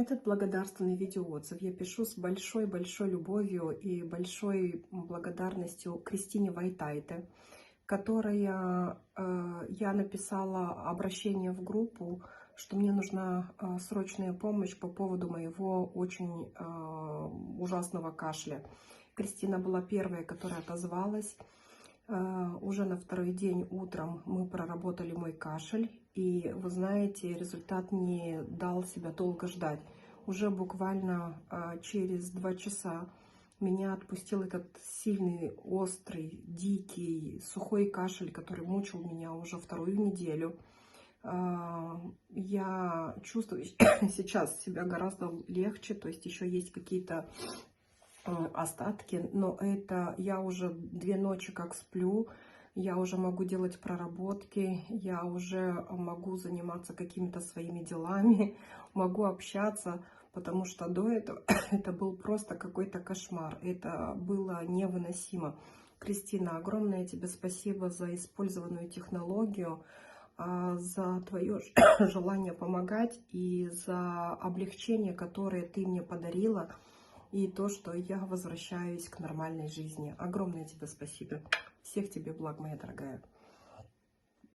Этот благодарственный видеоотзыв я пишу с большой-большой любовью и большой благодарностью Кристине Вайтайте, которая, я написала обращение в группу, что мне нужна срочная помощь по поводу моего очень ужасного кашля. Кристина была первая, которая отозвалась. Уже на второй день утром мы проработали мой кашель, и вы знаете, результат не дал себя долго ждать. Уже буквально через 2 часа меня отпустил этот сильный, острый, дикий, сухой кашель, который мучил меня уже вторую неделю. Я чувствую сейчас себя гораздо легче, то есть еще есть какие-то остатки, но это я уже 2 ночи как сплю, я уже могу делать проработки, я уже могу заниматься какими-то своими делами, могу общаться, потому что до этого это был просто какой-то кошмар, это было невыносимо. Кристина, огромное тебе спасибо за использованную технологию, за твое желание помогать и за облегчение, которое ты мне подарила. И то, что я возвращаюсь к нормальной жизни. Огромное тебе спасибо. Всех тебе благ, моя дорогая.